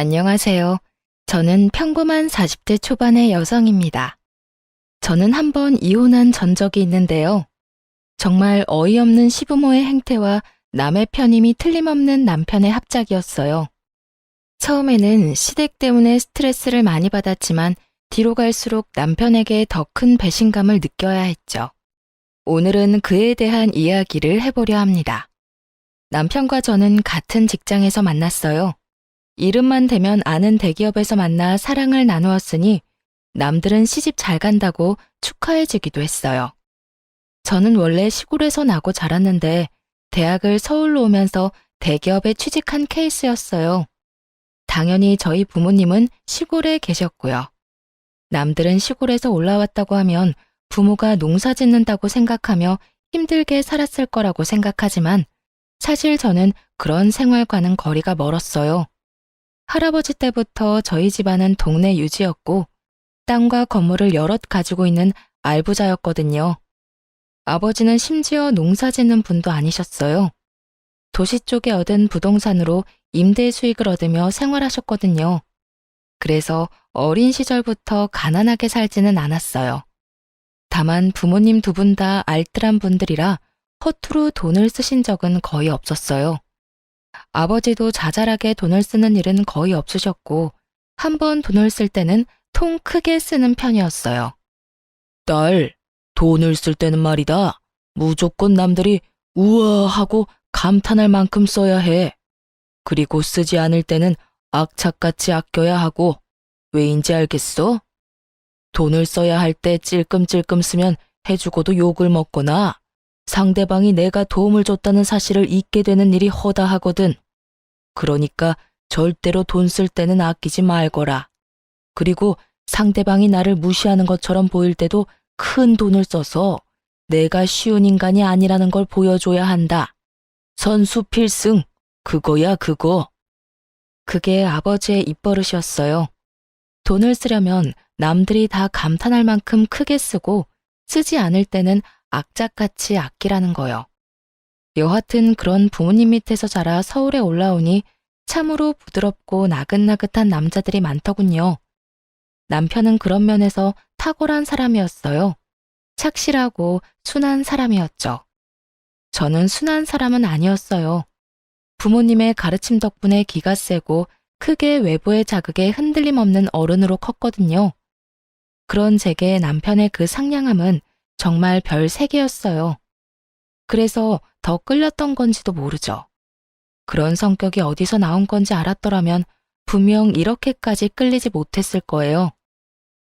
안녕하세요. 저는 평범한 40대 초반의 여성입니다. 저는 한번 이혼한 전적이 있는데요. 정말 어이없는 시부모의 행태와 남의 편임이 틀림없는 남편의 합작이었어요. 처음에는 시댁 때문에 스트레스를 많이 받았지만 뒤로 갈수록 남편에게 더 큰 배신감을 느껴야 했죠. 오늘은 그에 대한 이야기를 해보려 합니다. 남편과 저는 같은 직장에서 만났어요. 이름만 대면 아는 대기업에서 만나 사랑을 나누었으니 남들은 시집 잘 간다고 축하해주기도 했어요. 저는 원래 시골에서 나고 자랐는데 대학을 서울로 오면서 대기업에 취직한 케이스였어요. 당연히 저희 부모님은 시골에 계셨고요. 남들은 시골에서 올라왔다고 하면 부모가 농사 짓는다고 생각하며 힘들게 살았을 거라고 생각하지만 사실 저는 그런 생활과는 거리가 멀었어요. 할아버지 때부터 저희 집안은 동네 유지였고 땅과 건물을 여럿 가지고 있는 알부자였거든요. 아버지는 심지어 농사 짓는 분도 아니셨어요. 도시 쪽에 얻은 부동산으로 임대 수익을 얻으며 생활하셨거든요. 그래서 어린 시절부터 가난하게 살지는 않았어요. 다만 부모님 두 분 다 알뜰한 분들이라 허투루 돈을 쓰신 적은 거의 없었어요. 아버지도 자잘하게 돈을 쓰는 일은 거의 없으셨고 한 번 돈을 쓸 때는 통 크게 쓰는 편이었어요. 딸, 돈을 쓸 때는 말이다. 무조건 남들이 우와 하고 감탄할 만큼 써야 해. 그리고 쓰지 않을 때는 악착같이 아껴야 하고 왜인지 알겠어? 돈을 써야 할 때 찔끔찔끔 쓰면 해주고도 욕을 먹거나 상대방이 내가 도움을 줬다는 사실을 잊게 되는 일이 허다하거든. 그러니까 절대로 돈 쓸 때는 아끼지 말거라. 그리고 상대방이 나를 무시하는 것처럼 보일 때도 큰 돈을 써서 내가 쉬운 인간이 아니라는 걸 보여줘야 한다. 선수 필승, 그거야 그거. 그게 아버지의 입버릇이었어요. 돈을 쓰려면 남들이 다 감탄할 만큼 크게 쓰고 쓰지 않을 때는 악착같이 아끼라는 거요. 여하튼 그런 부모님 밑에서 자라 서울에 올라오니 참으로 부드럽고 나긋나긋한 남자들이 많더군요. 남편은 그런 면에서 탁월한 사람이었어요. 착실하고 순한 사람이었죠. 저는 순한 사람은 아니었어요. 부모님의 가르침 덕분에 기가 세고 크게 외부의 자극에 흔들림 없는 어른으로 컸거든요. 그런 제게 남편의 그 상냥함은 정말 별 3개였어요. 그래서 더 끌렸던 건지도 모르죠. 그런 성격이 어디서 나온 건지 알았더라면 분명 이렇게까지 끌리지 못했을 거예요.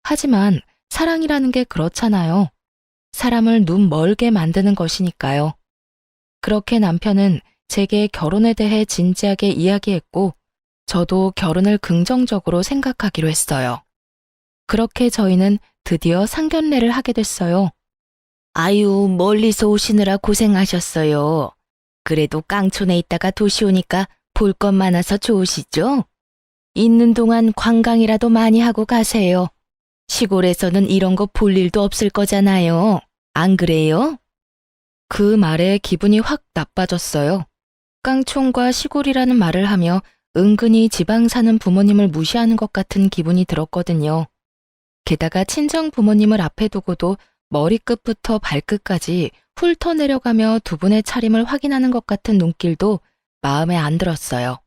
하지만 사랑이라는 게 그렇잖아요. 사람을 눈 멀게 만드는 것이니까요. 그렇게 남편은 제게 결혼에 대해 진지하게 이야기했고 저도 결혼을 긍정적으로 생각하기로 했어요. 그렇게 저희는 드디어 상견례를 하게 됐어요. 아유, 멀리서 오시느라 고생하셨어요. 그래도 깡촌에 있다가 도시 오니까 볼 것 많아서 좋으시죠? 있는 동안 관광이라도 많이 하고 가세요. 시골에서는 이런 거 볼 일도 없을 거잖아요. 안 그래요? 그 말에 기분이 확 나빠졌어요. 깡촌과 시골이라는 말을 하며 은근히 지방 사는 부모님을 무시하는 것 같은 기분이 들었거든요. 게다가 친정 부모님을 앞에 두고도 머리끝부터 발끝까지 훑어 내려가며 두 분의 차림을 확인하는 것 같은 눈길도 마음에 안 들었어요.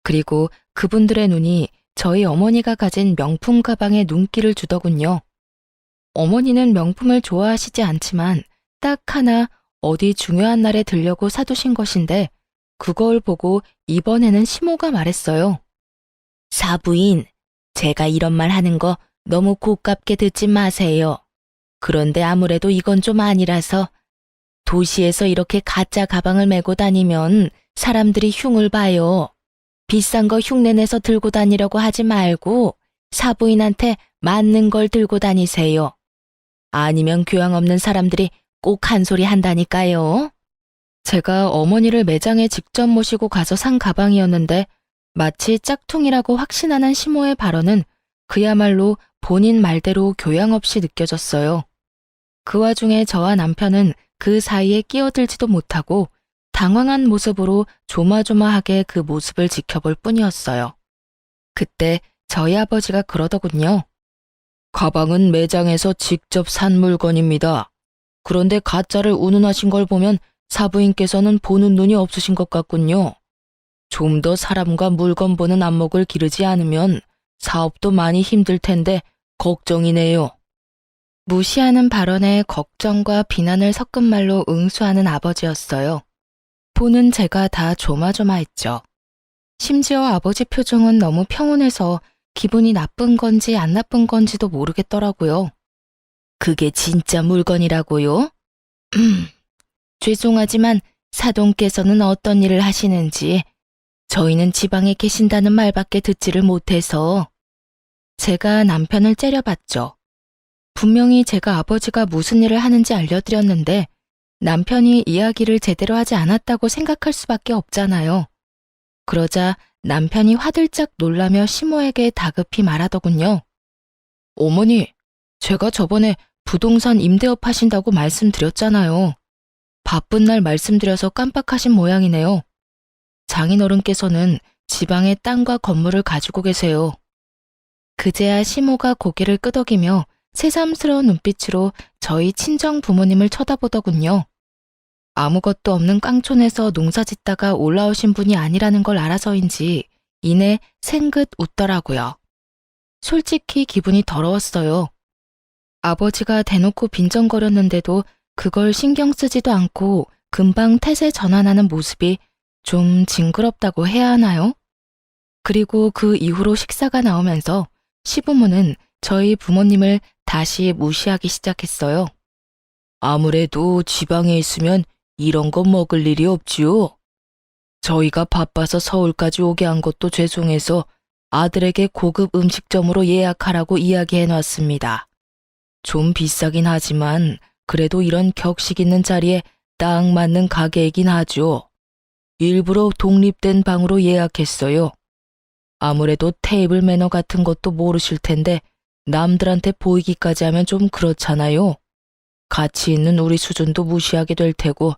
그리고 그분들의 눈이 저희 어머니가 가진 명품 가방에 눈길을 주더군요. 어머니는 명품을 좋아하시지 않지만 딱 하나 어디 중요한 날에 들려고 사두신 것인데 그걸 보고 이번에는 시모가 말했어요. 사부인, 제가 이런 말 하는 거 너무 고깝게 듣지 마세요. 그런데 아무래도 이건 좀 아니라서 도시에서 이렇게 가짜 가방을 메고 다니면 사람들이 흉을 봐요. 비싼 거 흉내내서 들고 다니려고 하지 말고 사부인한테 맞는 걸 들고 다니세요. 아니면 교양 없는 사람들이 꼭 한 소리 한다니까요. 제가 어머니를 매장에 직접 모시고 가서 산 가방이었는데 마치 짝퉁이라고 확신하는 시모의 발언은 그야말로 본인 말대로 교양 없이 느껴졌어요. 그 와중에 저와 남편은 그 사이에 끼어들지도 못하고 당황한 모습으로 조마조마하게 그 모습을 지켜볼 뿐이었어요. 그때 저희 아버지가 그러더군요. 가방은 매장에서 직접 산 물건입니다. 그런데 가짜를 운운하신 걸 보면 사부인께서는 보는 눈이 없으신 것 같군요. 좀 더 사람과 물건 보는 안목을 기르지 않으면 사업도 많이 힘들 텐데 걱정이네요. 무시하는 발언에 걱정과 비난을 섞은 말로 응수하는 아버지였어요. 보는 제가 다 조마조마했죠. 심지어 아버지 표정은 너무 평온해서 기분이 나쁜 건지 안 나쁜 건지도 모르겠더라고요. 그게 진짜 물건이라고요? 죄송하지만 사돈께서는 어떤 일을 하시는지 저희는 지방에 계신다는 말밖에 듣지를 못해서. 제가 남편을 째려봤죠. 분명히 제가 아버지가 무슨 일을 하는지 알려드렸는데 남편이 이야기를 제대로 하지 않았다고 생각할 수밖에 없잖아요. 그러자 남편이 화들짝 놀라며 시모에게 다급히 말하더군요. 어머니, 제가 저번에 부동산 임대업 하신다고 말씀드렸잖아요. 바쁜 날 말씀드려서 깜빡하신 모양이네요. 장인어른께서는 지방에 땅과 건물을 가지고 계세요. 그제야 시모가 고개를 끄덕이며 새삼스러운 눈빛으로 저희 친정 부모님을 쳐다보더군요. 아무것도 없는 깡촌에서 농사짓다가 올라오신 분이 아니라는 걸 알아서인지 이내 생긋 웃더라고요. 솔직히 기분이 더러웠어요. 아버지가 대놓고 빈정거렸는데도 그걸 신경 쓰지도 않고 금방 태세 전환하는 모습이 좀 징그럽다고 해야 하나요? 그리고 그 이후로 식사가 나오면서 시부모는 저희 부모님을 다시 무시하기 시작했어요. 아무래도 지방에 있으면 이런 거 먹을 일이 없지요. 저희가 바빠서 서울까지 오게 한 것도 죄송해서 아들에게 고급 음식점으로 예약하라고 이야기해 놨습니다. 좀 비싸긴 하지만 그래도 이런 격식 있는 자리에 딱 맞는 가게이긴 하죠. 일부러 독립된 방으로 예약했어요. 아무래도 테이블 매너 같은 것도 모르실 텐데 남들한테 보이기까지 하면 좀 그렇잖아요. 가치 있는 우리 수준도 무시하게 될 테고,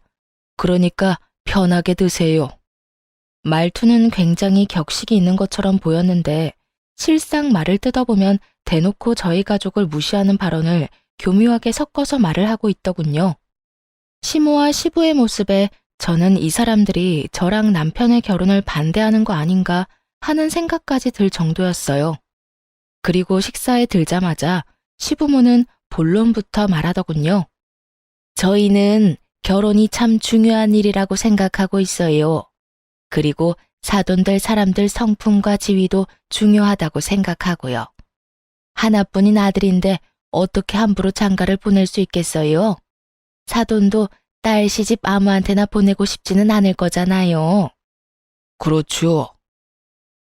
그러니까 편하게 드세요. 말투는 굉장히 격식이 있는 것처럼 보였는데 실상 말을 뜯어보면 대놓고 저희 가족을 무시하는 발언을 교묘하게 섞어서 말을 하고 있더군요. 시모와 시부의 모습에 저는 이 사람들이 저랑 남편의 결혼을 반대하는 거 아닌가 하는 생각까지 들 정도였어요. 그리고 식사에 들자마자 시부모는 본론부터 말하더군요. 저희는 결혼이 참 중요한 일이라고 생각하고 있어요. 그리고 사돈들 사람들 성품과 지위도 중요하다고 생각하고요. 하나뿐인 아들인데 어떻게 함부로 장가를 보낼 수 있겠어요? 사돈도 딸 시집 아무한테나 보내고 싶지는 않을 거잖아요. 그렇죠.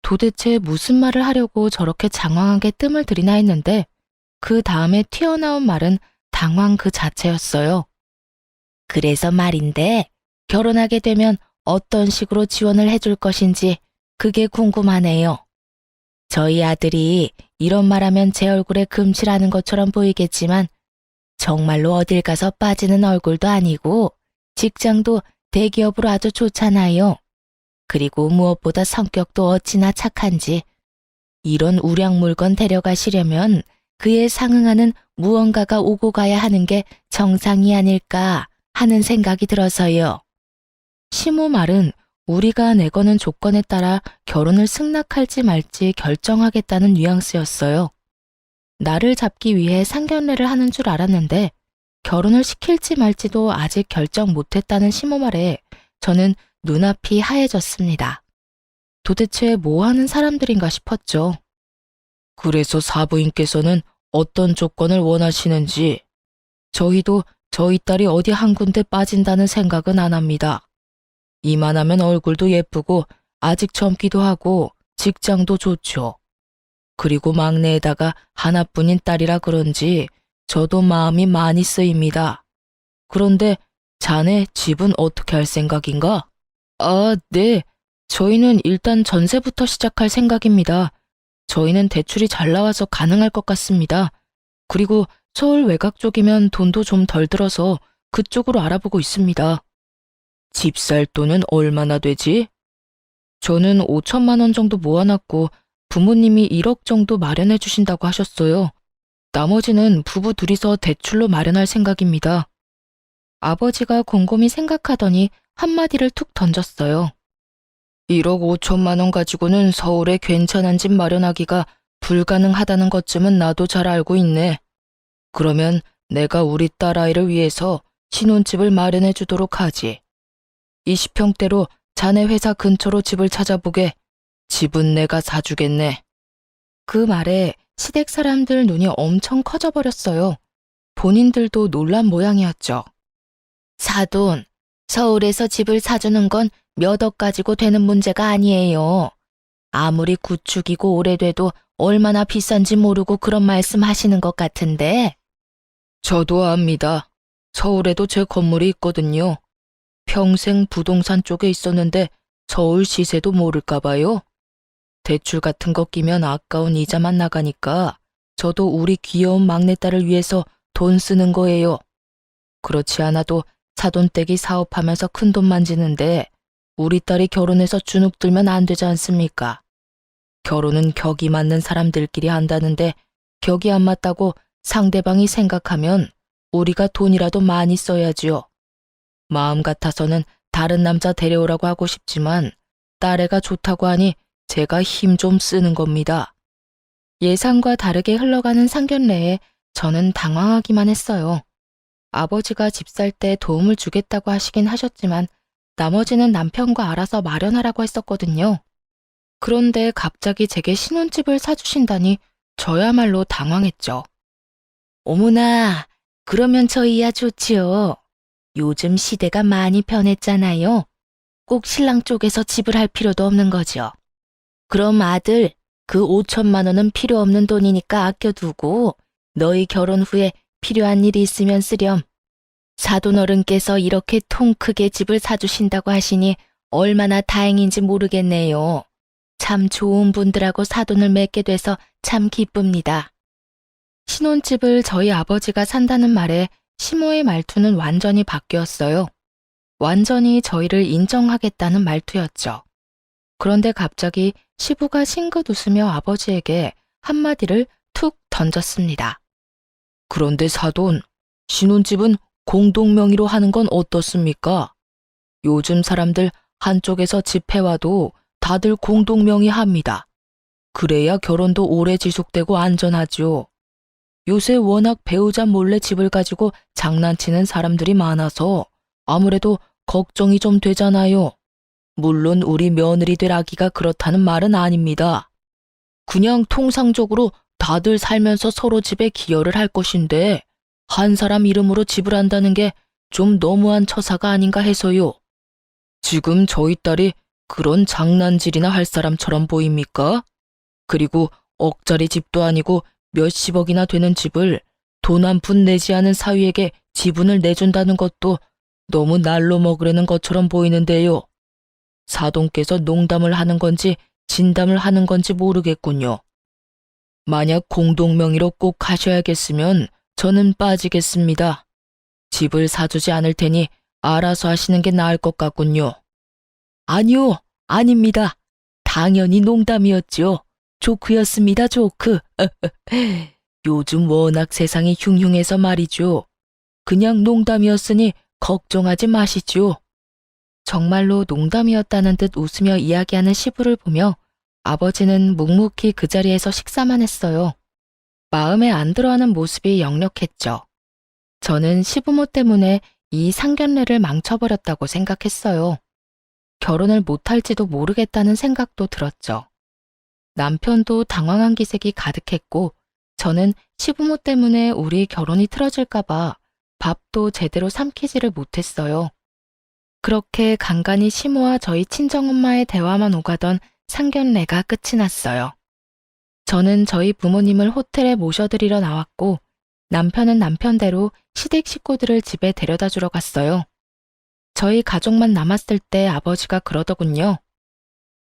도대체 무슨 말을 하려고 저렇게 장황하게 뜸을 들이나 했는데 그 다음에 튀어나온 말은 당황 그 자체였어요. 그래서 말인데 결혼하게 되면 어떤 식으로 지원을 해줄 것인지 그게 궁금하네요. 저희 아들이 이런 말하면 제 얼굴에 금칠하는 것처럼 보이겠지만 정말로 어딜 가서 빠지는 얼굴도 아니고 직장도 대기업으로 아주 좋잖아요. 그리고 무엇보다 성격도 어찌나 착한지 이런 우량 물건 데려가시려면 그에 상응하는 무언가가 오고 가야 하는 게 정상이 아닐까 하는 생각이 들어서요. 시모 말은 우리가 내거는 조건에 따라 결혼을 승낙할지 말지 결정하겠다는 뉘앙스였어요. 나를 잡기 위해 상견례를 하는 줄 알았는데 결혼을 시킬지 말지도 아직 결정 못했다는 시모 말에 저는 눈앞이 하얘졌습니다. 도대체 뭐 하는 사람들인가 싶었죠. 그래서 사부인께서는 어떤 조건을 원하시는지 저희도 저희 딸이 어디 한 군데 빠진다는 생각은 안 합니다. 이만하면 얼굴도 예쁘고 아직 젊기도 하고 직장도 좋죠. 그리고 막내에다가 하나뿐인 딸이라 그런지 저도 마음이 많이 쓰입니다. 그런데 자네 집은 어떻게 할 생각인가? 아, 네. 저희는 일단 전세부터 시작할 생각입니다. 저희는 대출이 잘 나와서 가능할 것 같습니다. 그리고 서울 외곽 쪽이면 돈도 좀 덜 들어서 그쪽으로 알아보고 있습니다. 집 살 돈은 얼마나 되지? 저는 5천만 원 정도 모아놨고 부모님이 1억 정도 마련해 주신다고 하셨어요. 나머지는 부부 둘이서 대출로 마련할 생각입니다. 아버지가 곰곰이 생각하더니 한마디를 툭 던졌어요. 1억 5천만 원 가지고는 서울에 괜찮은 집 마련하기가 불가능하다는 것쯤은 나도 잘 알고 있네. 그러면 내가 우리 딸아이를 위해서 신혼집을 마련해 주도록 하지. 20평대로 자네 회사 근처로 집을 찾아보게. 집은 내가 사주겠네. 그 말에 시댁 사람들 눈이 엄청 커져버렸어요. 본인들도 놀란 모양이었죠. 사돈, 서울에서 집을 사주는 건 몇 억 가지고 되는 문제가 아니에요. 아무리 구축이고 오래돼도 얼마나 비싼지 모르고 그런 말씀 하시는 것 같은데. 저도 압니다. 서울에도 제 건물이 있거든요. 평생 부동산 쪽에 있었는데 서울 시세도 모를까 봐요. 대출 같은 거 끼면 아까운 이자만 나가니까 저도 우리 귀여운 막내딸을 위해서 돈 쓰는 거예요. 그렇지 않아도 사돈댁이 사업하면서 큰돈 만지는데 우리 딸이 결혼해서 주눅 들면 안 되지 않습니까? 결혼은 격이 맞는 사람들끼리 한다는데 격이 안 맞다고 상대방이 생각하면 우리가 돈이라도 많이 써야지요. 마음 같아서는 다른 남자 데려오라고 하고 싶지만 딸애가 좋다고 하니 제가 힘 좀 쓰는 겁니다. 예상과 다르게 흘러가는 상견례에 저는 당황하기만 했어요. 아버지가 집 살 때 도움을 주겠다고 하시긴 하셨지만 나머지는 남편과 알아서 마련하라고 했었거든요. 그런데 갑자기 제게 신혼집을 사주신다니 저야말로 당황했죠. 어머나, 그러면 저희야 좋지요. 요즘 시대가 많이 변했잖아요. 꼭 신랑 쪽에서 집을 할 필요도 없는 거죠. 그럼 아들, 그 5천만 원은 필요 없는 돈이니까 아껴두고 너희 결혼 후에 필요한 일이 있으면 쓰렴. 사돈 어른께서 이렇게 통 크게 집을 사주신다고 하시니 얼마나 다행인지 모르겠네요. 참 좋은 분들하고 사돈을 맺게 돼서 참 기쁩니다. 신혼집을 저희 아버지가 산다는 말에 시모의 말투는 완전히 바뀌었어요. 완전히 저희를 인정하겠다는 말투였죠. 그런데 갑자기 시부가 싱긋 웃으며 아버지에게 한마디를 툭 던졌습니다. 그런데 사돈, 신혼집은 공동명의로 하는 건 어떻습니까? 요즘 사람들 한쪽에서 집해와도 다들 공동명의 합니다. 그래야 결혼도 오래 지속되고 안전하죠. 요새 워낙 배우자 몰래 집을 가지고 장난치는 사람들이 많아서 아무래도 걱정이 좀 되잖아요. 물론 우리 며느리 될 아기가 그렇다는 말은 아닙니다. 그냥 통상적으로 다들 살면서 서로 집에 기여를 할 것인데 한 사람 이름으로 집을 한다는 게 좀 너무한 처사가 아닌가 해서요. 지금 저희 딸이 그런 장난질이나 할 사람처럼 보입니까? 그리고 억짜리 집도 아니고 몇십억이나 되는 집을 돈 한 푼 내지 않은 사위에게 지분을 내준다는 것도 너무 날로 먹으려는 것처럼 보이는데요. 사돈께서 농담을 하는 건지 진담을 하는 건지 모르겠군요. 만약 공동명의로 꼭 하셔야겠으면 저는 빠지겠습니다. 집을 사주지 않을 테니 알아서 하시는 게 나을 것 같군요. 아니요, 아닙니다. 당연히 농담이었죠. 조크였습니다, 조크. 요즘 워낙 세상이 흉흉해서 말이죠. 그냥 농담이었으니 걱정하지 마시죠. 정말로 농담이었다는 듯 웃으며 이야기하는 시부를 보며 아버지는 묵묵히 그 자리에서 식사만 했어요. 마음에 안 들어하는 모습이 역력했죠. 저는 시부모 때문에 이 상견례를 망쳐버렸다고 생각했어요. 결혼을 못할지도 모르겠다는 생각도 들었죠. 남편도 당황한 기색이 가득했고 저는 시부모 때문에 우리 결혼이 틀어질까봐 밥도 제대로 삼키지를 못했어요. 그렇게 간간히 시모와 저희 친정엄마의 대화만 오가던 상견례가 끝이 났어요. 저는 저희 부모님을 호텔에 모셔드리러 나왔고 남편은 남편대로 시댁 식구들을 집에 데려다 주러 갔어요. 저희 가족만 남았을 때 아버지가 그러더군요.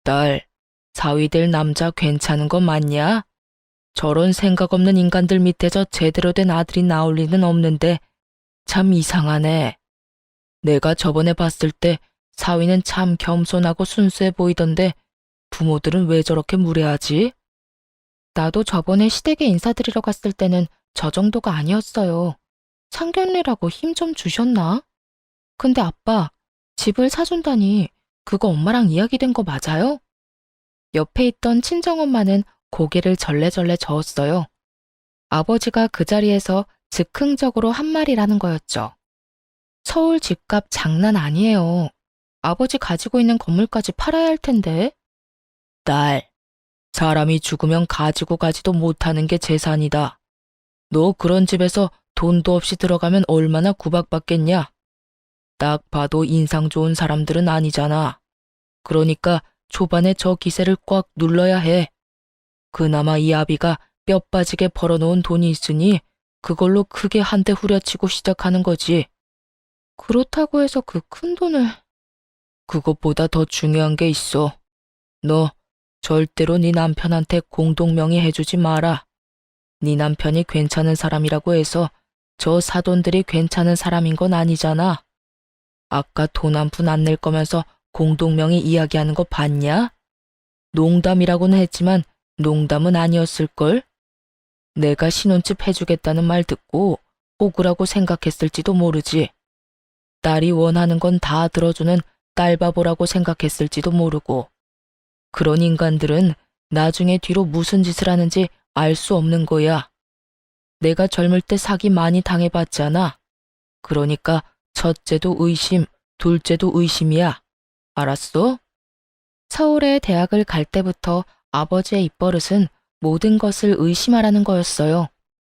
딸, 사위될 남자 괜찮은 거 맞냐? 저런 생각 없는 인간들 밑에서 제대로 된 아들이 나올 리는 없는데 참 이상하네. 내가 저번에 봤을 때 사위는 참 겸손하고 순수해 보이던데 부모들은 왜 저렇게 무례하지? 나도 저번에 시댁에 인사드리러 갔을 때는 저 정도가 아니었어요. 상견례라고 힘 좀 주셨나? 근데 아빠, 집을 사준다니 그거 엄마랑 이야기된 거 맞아요? 옆에 있던 친정엄마는 고개를 절레절레 저었어요. 아버지가 그 자리에서 즉흥적으로 한 말이라는 거였죠. 서울 집값 장난 아니에요. 아버지 가지고 있는 건물까지 팔아야 할 텐데. 딸, 사람이 죽으면 가지고 가지도 못하는 게 재산이다. 너 그런 집에서 돈도 없이 들어가면 얼마나 구박받겠냐? 딱 봐도 인상 좋은 사람들은 아니잖아. 그러니까 초반에 저 기세를 꽉 눌러야 해. 그나마 이 아비가 뼈 빠지게 벌어놓은 돈이 있으니 그걸로 크게 한 대 후려치고 시작하는 거지. 그렇다고 해서 그 큰 돈을... 그것보다 더 중요한 게 있어. 너 절대로 네 남편한테 공동명의 해주지 마라. 네 남편이 괜찮은 사람이라고 해서 저 사돈들이 괜찮은 사람인 건 아니잖아. 아까 돈 한 푼 안 낼 거면서 공동명의 이야기하는 거 봤냐? 농담이라고는 했지만 농담은 아니었을걸? 내가 신혼집 해주겠다는 말 듣고 호구라고 생각했을지도 모르지. 딸이 원하는 건 다 들어주는 딸바보라고 생각했을지도 모르고. 그런 인간들은 나중에 뒤로 무슨 짓을 하는지 알 수 없는 거야. 내가 젊을 때 사기 많이 당해봤잖아. 그러니까 첫째도 의심, 둘째도 의심이야. 알았어? 서울에 대학을 갈 때부터 아버지의 입버릇은 모든 것을 의심하라는 거였어요.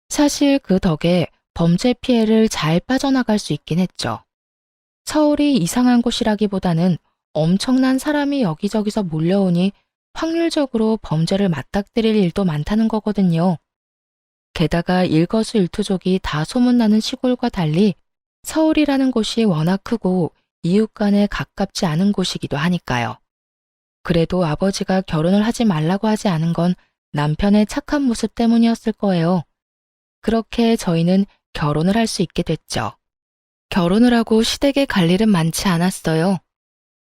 사실 그 덕에 범죄 피해를 잘 빠져나갈 수 있긴 했죠. 서울이 이상한 곳이라기보다는 엄청난 사람이 여기저기서 몰려오니 확률적으로 범죄를 맞닥뜨릴 일도 많다는 거거든요. 게다가 일거수일투족이 다 소문나는 시골과 달리 서울이라는 곳이 워낙 크고 이웃 간에 가깝지 않은 곳이기도 하니까요. 그래도 아버지가 결혼을 하지 말라고 하지 않은 건 남편의 착한 모습 때문이었을 거예요. 그렇게 저희는 결혼을 할 수 있게 됐죠. 결혼을 하고 시댁에 갈 일은 많지 않았어요.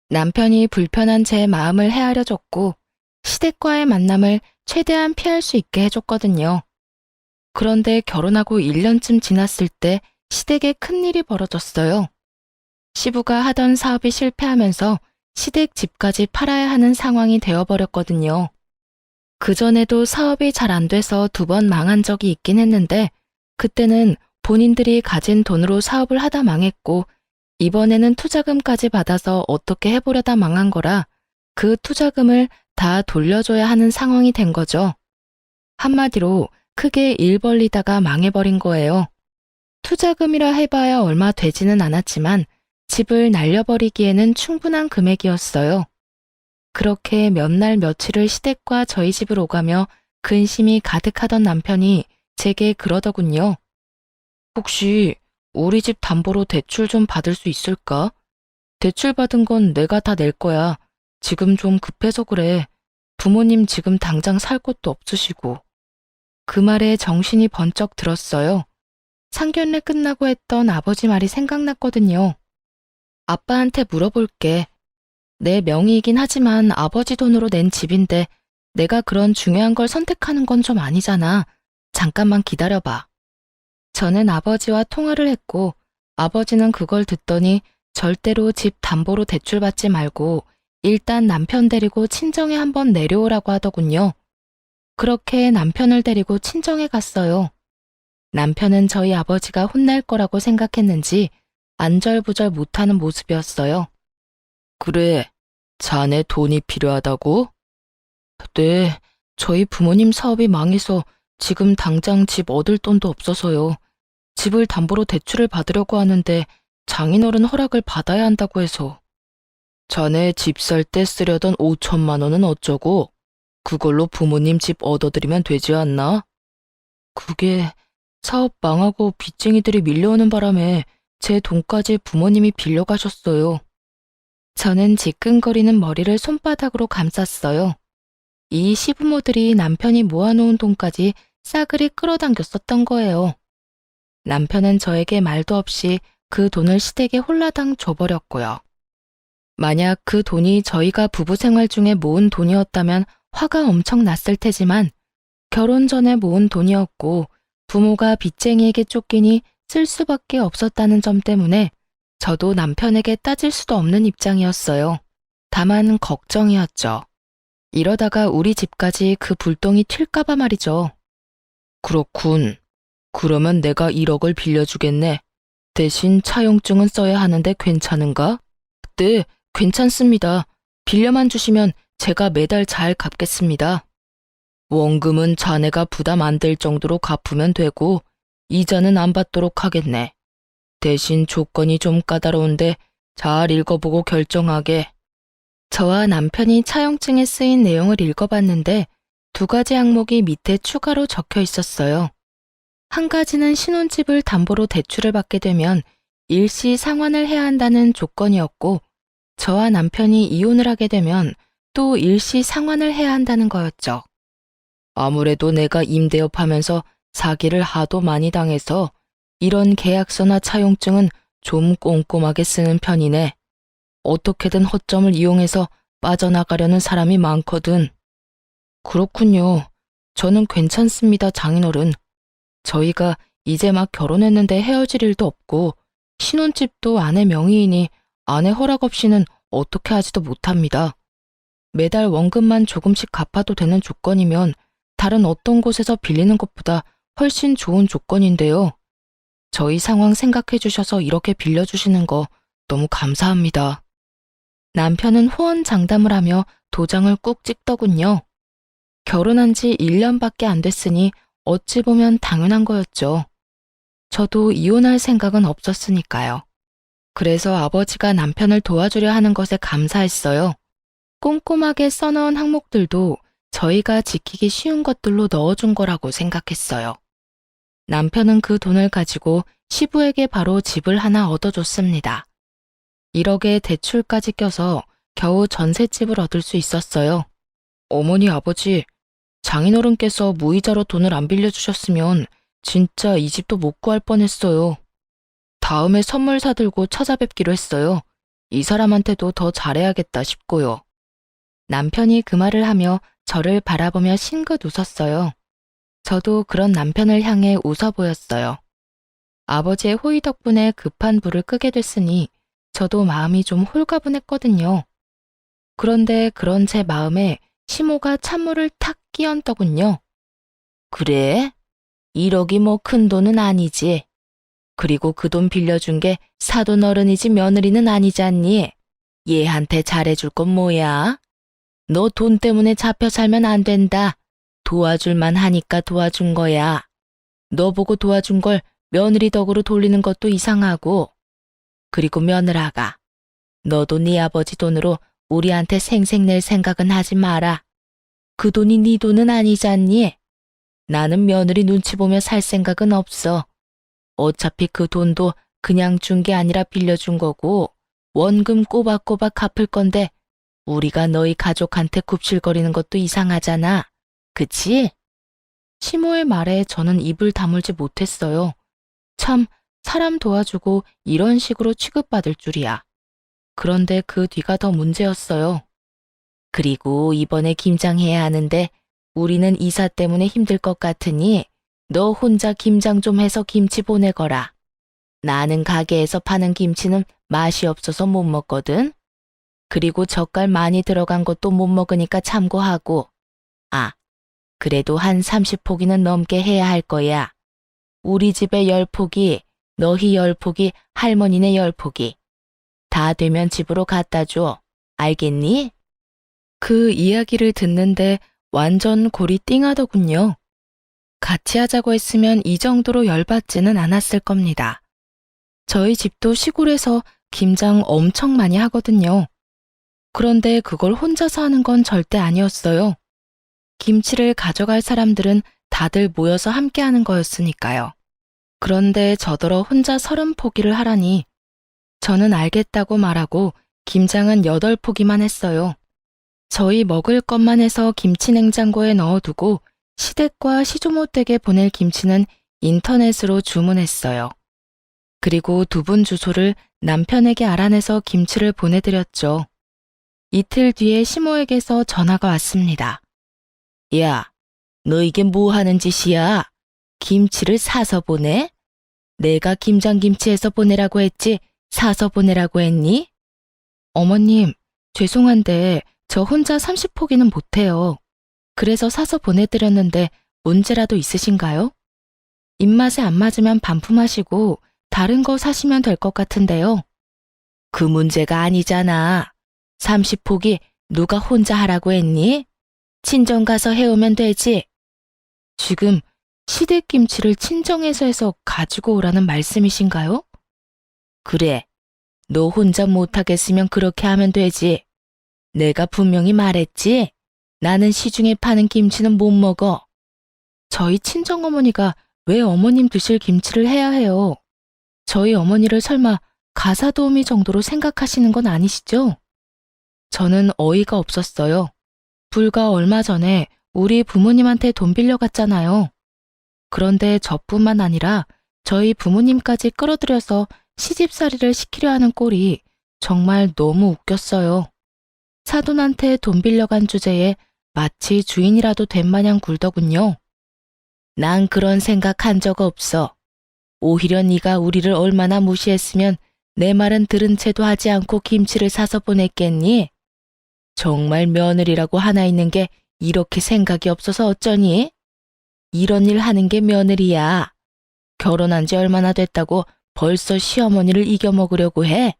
남편이 불편한 제 마음을 헤아려 줬고 시댁과의 만남을 최대한 피할 수 있게 해줬거든요. 그런데 결혼하고 1년쯤 지났을 때 시댁에 큰일이 벌어졌어요. 시부가 하던 사업이 실패하면서 시댁 집까지 팔아야 하는 상황이 되어버렸거든요. 그전에도 사업이 잘 안 돼서 2번 망한 적이 있긴 했는데 그때는 본인들이 가진 돈으로 사업을 하다 망했고 이번에는 투자금까지 받아서 어떻게 해보려다 망한 거라 그 투자금을 다 돌려줘야 하는 상황이 된 거죠. 한마디로 크게 일 벌리다가 망해버린 거예요. 투자금이라 해봐야 얼마 되지는 않았지만 집을 날려버리기에는 충분한 금액이었어요. 그렇게 몇 날 며칠을 시댁과 저희 집을 오가며 근심이 가득하던 남편이 제게 그러더군요. 혹시 우리 집 담보로 대출 좀 받을 수 있을까? 대출 받은 건 내가 다 낼 거야. 지금 좀 급해서 그래. 부모님 지금 당장 살 곳도 없으시고. 그 말에 정신이 번쩍 들었어요. 상견례 끝나고 했던 아버지 말이 생각났거든요. 아빠한테 물어볼게. 내 명의이긴 하지만 아버지 돈으로 낸 집인데 내가 그런 중요한 걸 선택하는 건 좀 아니잖아. 잠깐만 기다려봐. 저는 아버지와 통화를 했고 아버지는 그걸 듣더니 절대로 집 담보로 대출받지 말고 일단 남편 데리고 친정에 한번 내려오라고 하더군요. 그렇게 남편을 데리고 친정에 갔어요. 남편은 저희 아버지가 혼날 거라고 생각했는지 안절부절 못하는 모습이었어요. 그래, 자네 돈이 필요하다고? 네, 저희 부모님 사업이 망해서 지금 당장 집 얻을 돈도 없어서요. 집을 담보로 대출을 받으려고 하는데 장인어른 허락을 받아야 한다고 해서. 자네 집 살 때 쓰려던 5천만 원은 어쩌고? 그걸로 부모님 집 얻어드리면 되지 않나? 그게 사업 망하고 빚쟁이들이 밀려오는 바람에 제 돈까지 부모님이 빌려가셨어요. 저는 지끈거리는 머리를 손바닥으로 감쌌어요. 이 시부모들이 남편이 모아놓은 돈까지 싸그리 끌어당겼었던 거예요. 남편은 저에게 말도 없이 그 돈을 시댁에 홀라당 줘버렸고요. 만약 그 돈이 저희가 부부 생활 중에 모은 돈이었다면 화가 엄청 났을 테지만 결혼 전에 모은 돈이었고 부모가 빚쟁이에게 쫓기니 쓸 수밖에 없었다는 점 때문에 저도 남편에게 따질 수도 없는 입장이었어요. 다만 걱정이었죠. 이러다가 우리 집까지 그 불똥이 튈까봐 말이죠. 그렇군. 그러면 내가 1억을 빌려주겠네. 대신 차용증은 써야 하는데 괜찮은가? 네, 괜찮습니다. 빌려만 주시면 제가 매달 잘 갚겠습니다. 원금은 자네가 부담 안 될 정도로 갚으면 되고 이자는 안 받도록 하겠네. 대신 조건이 좀 까다로운데 잘 읽어보고 결정하게. 저와 남편이 차용증에 쓰인 내용을 읽어봤는데 2가지 항목이 밑에 추가로 적혀 있었어요. 한 가지는 신혼집을 담보로 대출을 받게 되면 일시 상환을 해야 한다는 조건이었고 저와 남편이 이혼을 하게 되면 또 일시 상환을 해야 한다는 거였죠. 아무래도 내가 임대업 하면서 사기를 하도 많이 당해서 이런 계약서나 차용증은 좀 꼼꼼하게 쓰는 편이네. 어떻게든 허점을 이용해서 빠져나가려는 사람이 많거든. 그렇군요. 저는 괜찮습니다, 장인어른. 저희가 이제 막 결혼했는데 헤어질 일도 없고 신혼집도 아내 명의이니 아내 허락 없이는 어떻게 하지도 못합니다. 매달 원금만 조금씩 갚아도 되는 조건이면 다른 어떤 곳에서 빌리는 것보다 훨씬 좋은 조건인데요. 저희 상황 생각해 주셔서 이렇게 빌려주시는 거 너무 감사합니다. 남편은 호언장담을 하며 도장을 꾹 찍더군요. 결혼한 지 1년밖에 안 됐으니 어찌 보면 당연한 거였죠. 저도 이혼할 생각은 없었으니까요. 그래서 아버지가 남편을 도와주려 하는 것에 감사했어요. 꼼꼼하게 써넣은 항목들도 저희가 지키기 쉬운 것들로 넣어준 거라고 생각했어요. 남편은 그 돈을 가지고 시부에게 바로 집을 하나 얻어줬습니다. 1억에 대출까지 껴서 겨우 전셋집을 얻을 수 있었어요. 어머니, 아버지, 장인어른께서 무이자로 돈을 안 빌려주셨으면 진짜 이 집도 못 구할 뻔했어요. 다음에 선물 사들고 찾아뵙기로 했어요. 이 사람한테도 더 잘해야겠다 싶고요. 남편이 그 말을 하며 저를 바라보며 싱긋 웃었어요. 저도 그런 남편을 향해 웃어 보였어요. 아버지의 호의 덕분에 급한 불을 끄게 됐으니 저도 마음이 좀 홀가분했거든요. 그런데 그런 제 마음에 시모가 찬물을 탁 끼얹더군요. 그래? 1억이 뭐 큰 돈은 아니지. 그리고 그 돈 빌려준 게 사돈 어른이지 며느리는 아니지 않니? 얘한테 잘해줄 건 뭐야? 너 돈 때문에 잡혀 살면 안 된다. 도와줄만 하니까 도와준 거야. 너 보고 도와준 걸 며느리 덕으로 돌리는 것도 이상하고. 그리고 며느라가, 너도 네 아버지 돈으로 우리한테 생색 낼 생각은 하지 마라. 그 돈이 네 돈은 아니잖니? 나는 며느리 눈치 보며 살 생각은 없어. 어차피 그 돈도 그냥 준 게 아니라 빌려준 거고 원금 꼬박꼬박 갚을 건데 우리가 너희 가족한테 굽실거리는 것도 이상하잖아. 그치? 시모의 말에 저는 입을 다물지 못했어요. 참, 사람 도와주고 이런 식으로 취급받을 줄이야. 그런데 그 뒤가 더 문제였어요. 그리고 이번에 김장해야 하는데 우리는 이사 때문에 힘들 것 같으니 너 혼자 김장 좀 해서 김치 보내거라. 나는 가게에서 파는 김치는 맛이 없어서 못 먹거든. 그리고 젓갈 많이 들어간 것도 못 먹으니까 참고하고. 아, 그래도 한 30포기는 넘게 해야 할 거야. 우리 집에 10포기, 너희 10포기, 할머니네 10포기. 다 되면 집으로 갖다 줘. 알겠니? 그 이야기를 듣는데 완전 골이 띵하더군요. 같이 하자고 했으면 이 정도로 열받지는 않았을 겁니다. 저희 집도 시골에서 김장 엄청 많이 하거든요. 그런데 그걸 혼자서 하는 건 절대 아니었어요. 김치를 가져갈 사람들은 다들 모여서 함께 하는 거였으니까요. 그런데 저더러 혼자 30포기를 하라니 저는 알겠다고 말하고 김장은 8포기만 했어요. 저희 먹을 것만 해서 김치 냉장고에 넣어두고 시댁과 시조모 댁에 보낼 김치는 인터넷으로 주문했어요. 그리고 2분 주소를 남편에게 알아내서 김치를 보내드렸죠. 이틀 뒤에 시모에게서 전화가 왔습니다. 야, 너 이게 뭐 하는 짓이야? 김치를 사서 보내? 내가 김장김치해서 보내라고 했지 사서 보내라고 했니? 어머님, 죄송한데 저 혼자 30포기는 못해요. 그래서 사서 보내드렸는데 문제라도 있으신가요? 입맛에 안 맞으면 반품하시고 다른 거 사시면 될 것 같은데요. 그 문제가 아니잖아. 30포기 누가 혼자 하라고 했니? 친정 가서 해오면 되지. 지금 시댁김치를 친정에서 해서 가지고 오라는 말씀이신가요? 그래. 너 혼자 못하겠으면 그렇게 하면 되지. 내가 분명히 말했지. 나는 시중에 파는 김치는 못 먹어. 저희 친정어머니가 왜 어머님 드실 김치를 해야 해요? 저희 어머니를 설마 가사도우미 정도로 생각하시는 건 아니시죠? 저는 어이가 없었어요. 불과 얼마 전에 우리 부모님한테 돈 빌려갔잖아요. 그런데 저뿐만 아니라 저희 부모님까지 끌어들여서 시집살이를 시키려 하는 꼴이 정말 너무 웃겼어요. 사돈한테 돈 빌려간 주제에 마치 주인이라도 된 마냥 굴더군요. 난 그런 생각 한 적 없어. 오히려 네가 우리를 얼마나 무시했으면 내 말은 들은 채도 하지 않고 김치를 사서 보냈겠니? 정말 며느리라고 하나 있는 게 이렇게 생각이 없어서 어쩌니? 이런 일 하는 게 며느리야. 결혼한 지 얼마나 됐다고 벌써 시어머니를 이겨먹으려고 해?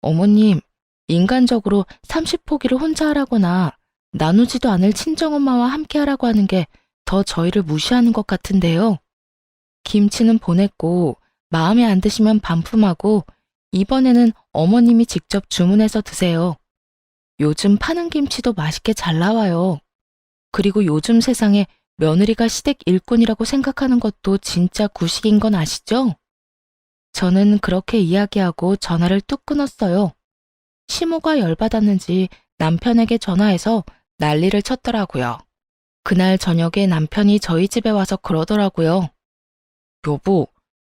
어머님, 인간적으로 30포기를 혼자 하라거나 나누지도 않을 친정엄마와 함께 하라고 하는 게 더 저희를 무시하는 것 같은데요. 김치는 보냈고 마음에 안 드시면 반품하고 이번에는 어머님이 직접 주문해서 드세요. 요즘 파는 김치도 맛있게 잘 나와요. 그리고 요즘 세상에 며느리가 시댁 일꾼이라고 생각하는 것도 진짜 구식인 건 아시죠? 저는 그렇게 이야기하고 전화를 뚝 끊었어요. 시모가 열받았는지 남편에게 전화해서 난리를 쳤더라고요. 그날 저녁에 남편이 저희 집에 와서 그러더라고요. 여보,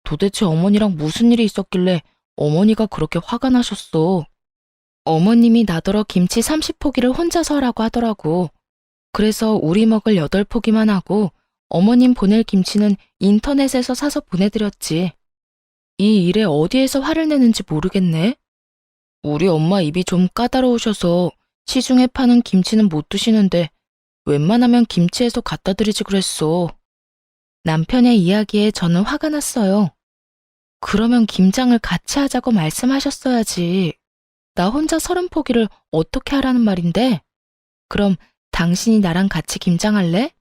도대체 어머니랑 무슨 일이 있었길래 어머니가 그렇게 화가 나셨어? 어머님이 나더러 김치 30포기를 혼자서 하라고 하더라고. 그래서 우리 먹을 8포기만 하고 어머님 보낼 김치는 인터넷에서 사서 보내드렸지. 이 일에 어디에서 화를 내는지 모르겠네. 우리 엄마 입이 좀 까다로우셔서 시중에 파는 김치는 못 드시는데 웬만하면 김치에서 갖다 드리지 그랬어. 남편의 이야기에 저는 화가 났어요. 그러면 김장을 같이 하자고 말씀하셨어야지. 나 혼자 30포기를 어떻게 하라는 말인데? 그럼 당신이 나랑 같이 김장할래?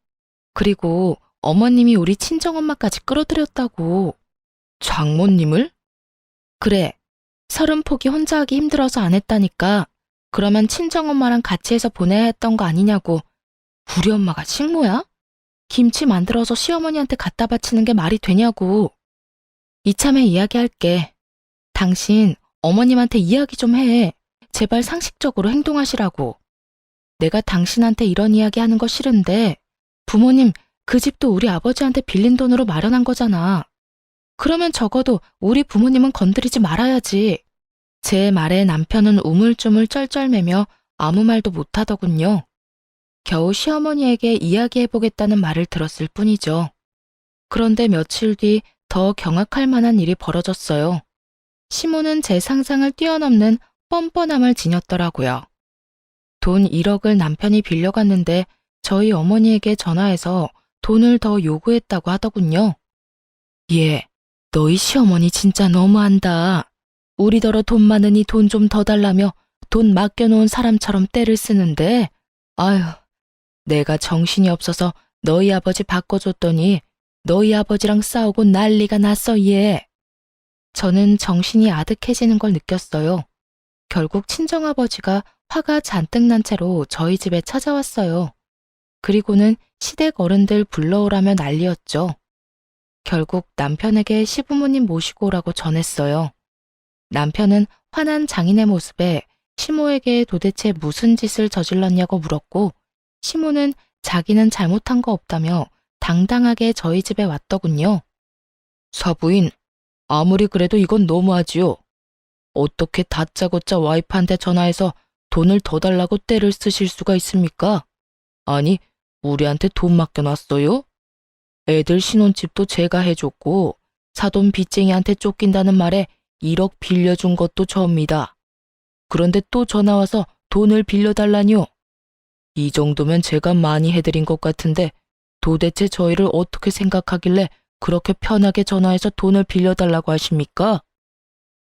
그리고 어머님이 우리 친정엄마까지 끌어들였다고. 장모님을? 그래. 30포기 혼자 하기 힘들어서 안 했다니까. 그러면 친정엄마랑 같이 해서 보내야 했던 거 아니냐고. 우리 엄마가 식모야? 김치 만들어서 시어머니한테 갖다 바치는 게 말이 되냐고. 이참에 이야기할게. 당신 어머님한테 이야기 좀 해. 제발 상식적으로 행동하시라고. 내가 당신한테 이런 이야기 하는 거 싫은데 부모님 그 집도 우리 아버지한테 빌린 돈으로 마련한 거잖아. 그러면 적어도 우리 부모님은 건드리지 말아야지. 제 말에 남편은 우물쭈물 쩔쩔매며 아무 말도 못하더군요. 겨우 시어머니에게 이야기해보겠다는 말을 들었을 뿐이죠. 그런데 며칠 뒤 더 경악할 만한 일이 벌어졌어요. 시모는 제 상상을 뛰어넘는 뻔뻔함을 지녔더라고요. 돈 1억을 남편이 빌려갔는데 저희 어머니에게 전화해서 돈을 더 요구했다고 하더군요. 예, 너희 시어머니 진짜 너무한다. 우리더러 돈 많으니 돈 좀 더 달라며 돈 맡겨놓은 사람처럼 떼를 쓰는데 아휴, 내가 정신이 없어서 너희 아버지 바꿔줬더니 너희 아버지랑 싸우고 난리가 났어 얘. 저는 정신이 아득해지는 걸 느꼈어요. 결국 친정아버지가 화가 잔뜩 난 채로 저희 집에 찾아왔어요. 그리고는 시댁 어른들 불러오라며 난리였죠. 결국 남편에게 시부모님 모시고 오라고 전했어요. 남편은 화난 장인의 모습에 시모에게 도대체 무슨 짓을 저질렀냐고 물었고 시모는 자기는 잘못한 거 없다며 당당하게 저희 집에 왔더군요. 사부인, 아무리 그래도 이건 너무하지요. 어떻게 다짜고짜 와이프한테 전화해서 돈을 더 달라고 떼를 쓰실 수가 있습니까? 아니, 우리한테 돈 맡겨놨어요? 애들 신혼집도 제가 해줬고 사돈 빚쟁이한테 쫓긴다는 말에 1억 빌려준 것도 저입니다. 그런데 또 전화와서 돈을 빌려달라니요. 이 정도면 제가 많이 해드린 것 같은데 도대체 저희를 어떻게 생각하길래 그렇게 편하게 전화해서 돈을 빌려달라고 하십니까?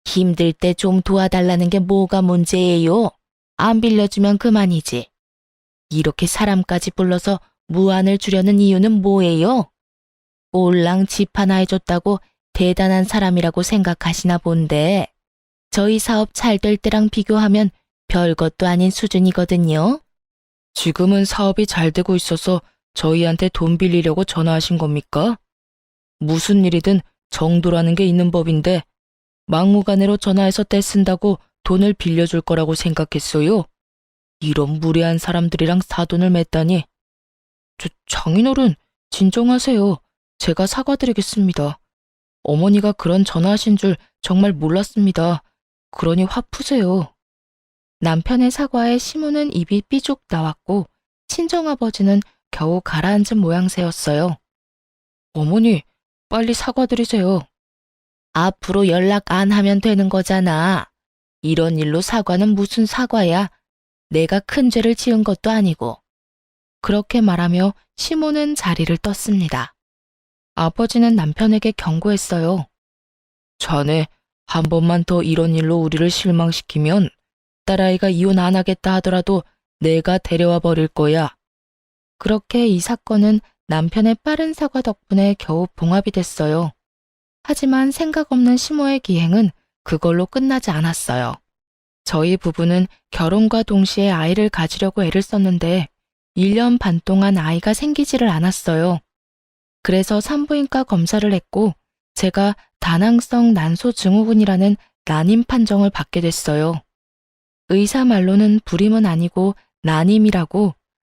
힘들 때 좀 도와달라는 게 뭐가 문제예요? 안 빌려주면 그만이지. 이렇게 사람까지 불러서 무안을 주려는 이유는 뭐예요? 올랑 집 하나 해줬다고 대단한 사람이라고 생각하시나 본데 저희 사업 잘 될 때랑 비교하면 별것도 아닌 수준이거든요. 지금은 사업이 잘 되고 있어서 저희한테 돈 빌리려고 전화하신 겁니까? 무슨 일이든 정도라는 게 있는 법인데 막무가내로 전화해서 떼쓴다고 돈을 빌려줄 거라고 생각했어요. 이런 무례한 사람들이랑 사돈을 맺다니. 장인어른, 진정하세요. 제가 사과드리겠습니다. 어머니가 그런 전화하신 줄 정말 몰랐습니다. 그러니 화 푸세요. 남편의 사과에 시모는 입이 삐죽 나왔고 친정아버지는 겨우 가라앉은 모양새였어요. 어머니, 빨리 사과드리세요. 앞으로 연락 안 하면 되는 거잖아. 이런 일로 사과는 무슨 사과야. 내가 큰 죄를 지은 것도 아니고. 그렇게 말하며 시모는 자리를 떴습니다. 아버지는 남편에게 경고했어요. 자네, 한 번만 더 이런 일로 우리를 실망시키면 딸아이가 이혼 안 하겠다 하더라도 내가 데려와 버릴 거야. 그렇게 이 사건은 남편의 빠른 사과 덕분에 겨우 봉합이 됐어요. 하지만 생각 없는 시모의 기행은 그걸로 끝나지 않았어요. 저희 부부는 결혼과 동시에 아이를 가지려고 애를 썼는데 1년 반 동안 아이가 생기지를 않았어요. 그래서 산부인과 검사를 했고 제가 다낭성 난소 증후군이라는 난임 판정을 받게 됐어요. 의사 말로는 불임은 아니고 난임이라고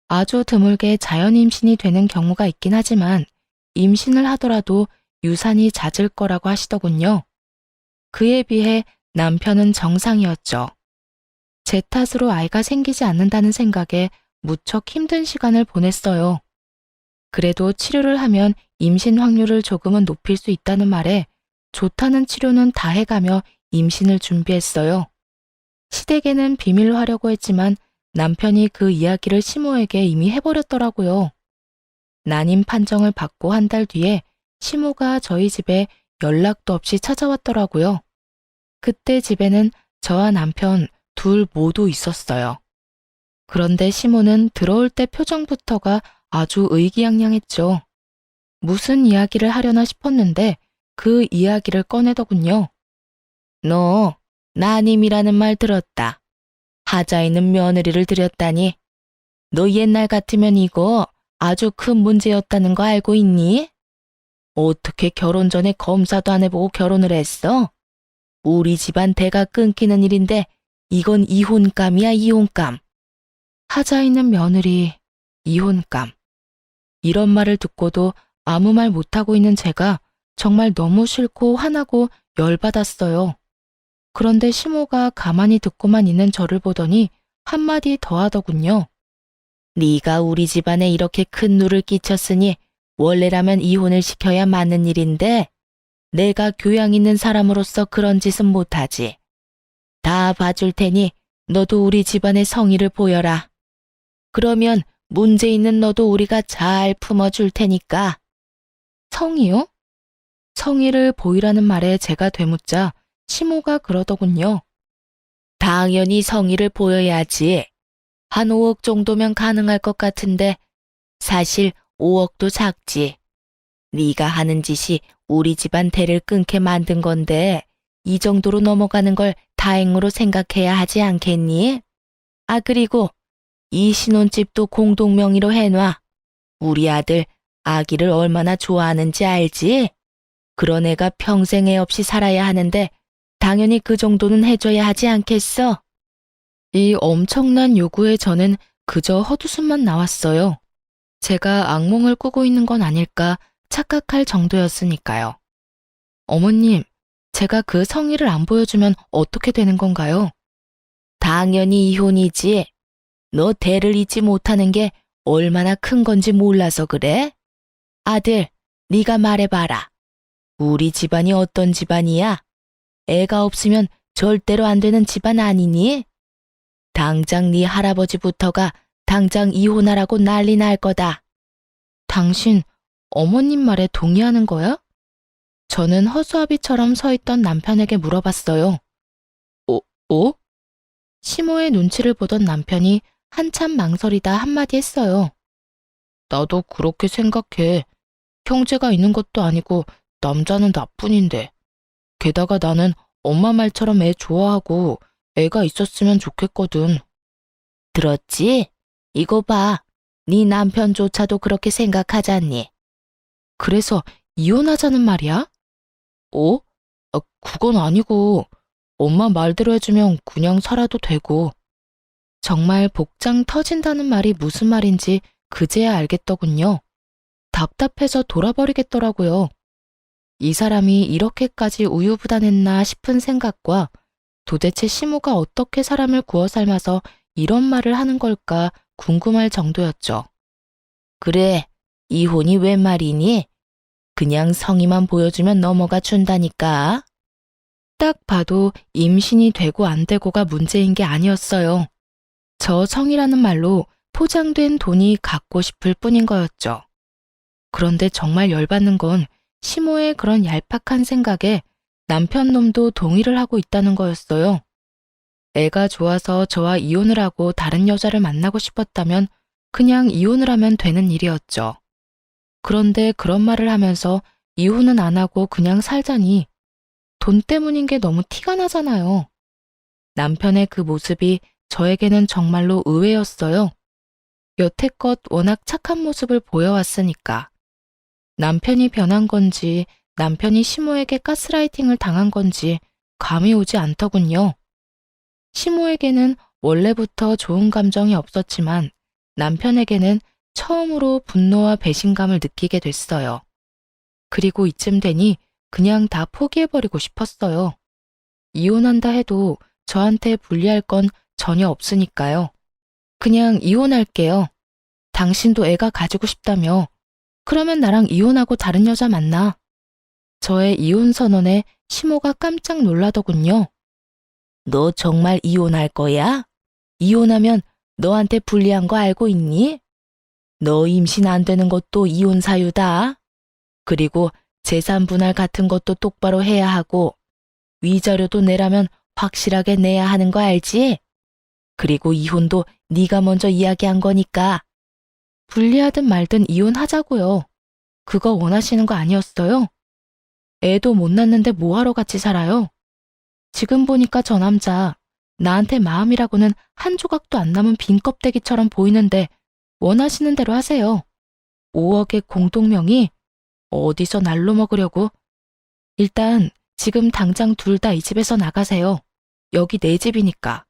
아주 드물게 자연 임신이 되는 경우가 있긴 하지만 임신을 하더라도 유산이 잦을 거라고 하시더군요. 그에 비해 남편은 정상이었죠. 제 탓으로 아이가 생기지 않는다는 생각에 무척 힘든 시간을 보냈어요. 그래도 치료를 하면 임신 확률을 조금은 높일 수 있다는 말에 좋다는 치료는 다 해가며 임신을 준비했어요. 시댁에는 비밀로 하려고 했지만 남편이 그 이야기를 시모에게 이미 해버렸더라고요. 난임 판정을 받고 한 달 뒤에 시모가 저희 집에 연락도 없이 찾아왔더라고요. 그때 집에는 저와 남편 둘 모두 있었어요. 그런데 시모는 들어올 때 표정부터가 아주 의기양양했죠. 무슨 이야기를 하려나 싶었는데 그 이야기를 꺼내더군요. 너 난임이라는 말 들었다. 하자 있는 며느리를 들였다니. 너 옛날 같으면 이거 아주 큰 문제였다는 거 알고 있니? 어떻게 결혼 전에 검사도 안 해보고 결혼을 했어? 우리 집안 대가 끊기는 일인데 이건 이혼감이야, 이혼감. 하자 있는 며느리, 이혼감. 이런 말을 듣고도 아무 말 못하고 있는 제가 정말 너무 싫고 화나고 열받았어요. 그런데 시모가 가만히 듣고만 있는 저를 보더니 한마디 더 하더군요. 네가 우리 집안에 이렇게 큰 누를 끼쳤으니 원래라면 이혼을 시켜야 맞는 일인데 내가 교양 있는 사람으로서 그런 짓은 못하지. 다 봐줄 테니 너도 우리 집안의 성의를 보여라. 그러면 문제 있는 너도 우리가 잘 품어줄 테니까. 성의요? 성의를 보이라는 말에 제가 되묻자 시모가 그러더군요. 당연히 성의를 보여야지. 한 5억 정도면 가능할 것 같은데 사실 5억도 작지. 네가 하는 짓이 우리 집안 대를 끊게 만든 건데 이 정도로 넘어가는 걸 다행으로 생각해야 하지 않겠니? 아, 그리고 이 신혼집도 공동명의로 해놔. 우리 아들 아기를 얼마나 좋아하는지 알지? 그런 애가 평생 애 없이 살아야 하는데 당연히 그 정도는 해줘야 하지 않겠어? 이 엄청난 요구에 저는 그저 헛웃음만 나왔어요. 제가 악몽을 꾸고 있는 건 아닐까 착각할 정도였으니까요. 어머님, 제가 그 성의를 안 보여주면 어떻게 되는 건가요? 당연히 이혼이지. 너 대를 잊지 못하는 게 얼마나 큰 건지 몰라서 그래? 아들, 네가 말해봐라. 우리 집안이 어떤 집안이야? 애가 없으면 절대로 안 되는 집안 아니니? 당장 네 할아버지부터가 당장 이혼하라고 난리 날 거다. 당신 어머님 말에 동의하는 거야? 저는 허수아비처럼 서 있던 남편에게 물어봤어요. 어? 시모의 눈치를 보던 남편이 한참 망설이다 한마디 했어요. 나도 그렇게 생각해. 형제가 있는 것도 아니고 남자는 나뿐인데. 게다가 나는 엄마 말처럼 애 좋아하고 애가 있었으면 좋겠거든. 들었지? 이거 봐. 네 남편조차도 그렇게 생각하잖니. 그래서 이혼하자는 말이야? 그건 아니고 엄마 말대로 해주면 그냥 살아도 되고. 정말 복장 터진다는 말이 무슨 말인지 그제야 알겠더군요. 답답해서 돌아버리겠더라고요. 이 사람이 이렇게까지 우유부단했나 싶은 생각과 도대체 시모가 어떻게 사람을 구워 삶아서 이런 말을 하는 걸까 궁금할 정도였죠. 그래, 이혼이 웬 말이니? 그냥 성의만 보여주면 넘어가 준다니까. 딱 봐도 임신이 되고 안 되고가 문제인 게 아니었어요. 저 성이라는 말로 포장된 돈이 갖고 싶을 뿐인 거였죠. 그런데 정말 열받는 건 시모의 그런 얄팍한 생각에 남편 놈도 동의를 하고 있다는 거였어요. 애가 좋아서 저와 이혼을 하고 다른 여자를 만나고 싶었다면 그냥 이혼을 하면 되는 일이었죠. 그런데 그런 말을 하면서 이혼은 안 하고 그냥 살자니 돈 때문인 게 너무 티가 나잖아요. 남편의 그 모습이 저에게는 정말로 의외였어요. 여태껏 워낙 착한 모습을 보여왔으니까. 남편이 변한 건지 남편이 시모에게 가스라이팅을 당한 건지 감이 오지 않더군요. 시모에게는 원래부터 좋은 감정이 없었지만 남편에게는 처음으로 분노와 배신감을 느끼게 됐어요. 그리고 이쯤 되니 그냥 다 포기해버리고 싶었어요. 이혼한다 해도 저한테 불리할 건 전혀 없으니까요. 그냥 이혼할게요. 당신도 애가 가지고 싶다며. 그러면 나랑 이혼하고 다른 여자 만나. 저의 이혼 선언에 시모가 깜짝 놀라더군요. 너 정말 이혼할 거야? 이혼하면 너한테 불리한 거 알고 있니? 너 임신 안 되는 것도 이혼 사유다. 그리고 재산 분할 같은 것도 똑바로 해야 하고 위자료도 내라면 확실하게 내야 하는 거 알지? 그리고 이혼도 네가 먼저 이야기한 거니까. 불리하든 말든 이혼하자고요. 그거 원하시는 거 아니었어요? 애도 못 낳는데 뭐하러 같이 살아요? 지금 보니까 저 남자 나한테 마음이라고는 한 조각도 안 남은 빈 껍데기처럼 보이는데 원하시는 대로 하세요. 5억의 공동명의? 어디서 날로 먹으려고? 일단 지금 당장 둘 다 이 집에서 나가세요. 여기 내 집이니까.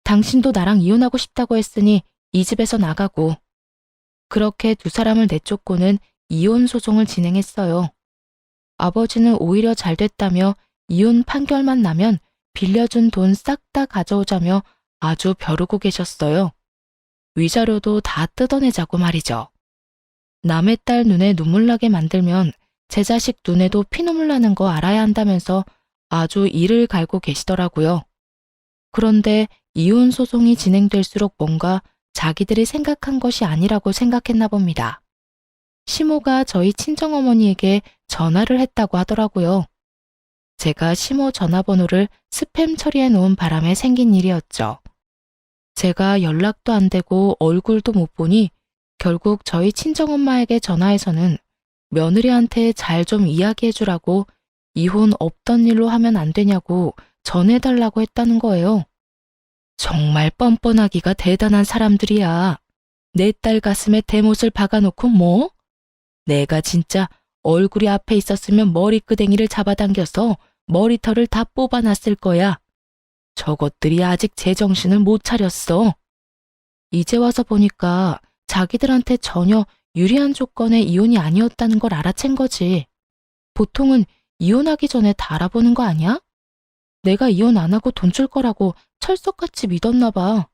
당신도 나랑 이혼하고 싶다고 했으니 이 집에서 나가고. 그렇게 두 사람을 내쫓고는 이혼 소송을 진행했어요. 아버지는 오히려 잘 됐다며 이혼 판결만 나면 빌려준 돈 싹 다 가져오자며 아주 벼르고 계셨어요. 위자료도 다 뜯어내자고 말이죠. 남의 딸 눈에 눈물 나게 만들면 제 자식 눈에도 피눈물 나는 거 알아야 한다면서 아주 이를 갈고 계시더라고요. 그런데 이혼 소송이 진행될수록 뭔가 자기들이 생각한 것이 아니라고 생각했나 봅니다. 시모가 저희 친정어머니에게 전화를 했다고 하더라고요. 제가 시모 전화번호를 스팸 처리해 놓은 바람에 생긴 일이었죠. 제가 연락도 안 되고 얼굴도 못 보니 결국 저희 친정엄마에게 전화해서는 며느리한테 잘 좀 이야기해 주라고 이혼 없던 일로 하면 안 되냐고 전해달라고 했다는 거예요. 정말 뻔뻔하기가 대단한 사람들이야. 내 딸 가슴에 대못을 박아놓고 뭐? 내가 진짜 얼굴이 앞에 있었으면 머리끄댕이를 잡아당겨서 머리털을 다 뽑아놨을 거야. 저것들이 아직 제정신을 못 차렸어. 이제 와서 보니까 자기들한테 전혀 유리한 조건의 이혼이 아니었다는 걸 알아챈 거지. 보통은 이혼하기 전에 다 알아보는 거 아니야? 내가 이혼 안 하고 돈 줄 거라고 철석같이 믿었나 봐.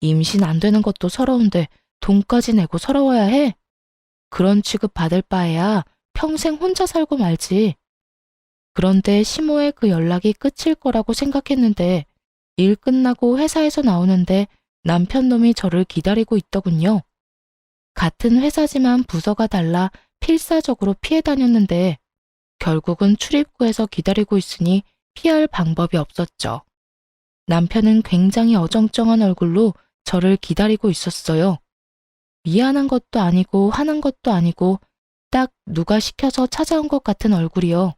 임신 안 되는 것도 서러운데 돈까지 내고 서러워야 해? 그런 취급 받을 바에야 평생 혼자 살고 말지. 그런데 시모의 그 연락이 끝일 거라고 생각했는데 일 끝나고 회사에서 나오는데 남편 놈이 저를 기다리고 있더군요. 같은 회사지만 부서가 달라 필사적으로 피해 다녔는데 결국은 출입구에서 기다리고 있으니 피할 방법이 없었죠. 남편은 굉장히 어정쩡한 얼굴로 저를 기다리고 있었어요. 미안한 것도 아니고 화난 것도 아니고 딱 누가 시켜서 찾아온 것 같은 얼굴이요.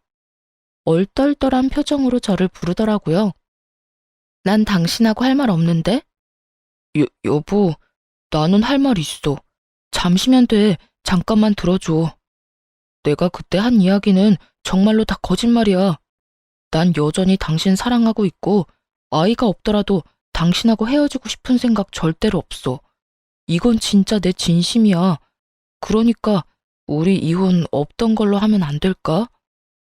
얼떨떨한 표정으로 저를 부르더라고요. 난 당신하고 할 말 없는데? 여보, 나는 할 말 있어. 잠시면 돼. 잠깐만 들어줘. 내가 그때 한 이야기는 정말로 다 거짓말이야. 난 여전히 당신 사랑하고 있고 아이가 없더라도 당신하고 헤어지고 싶은 생각 절대로 없어. 이건 진짜 내 진심이야. 그러니까 우리 이혼 없던 걸로 하면 안 될까?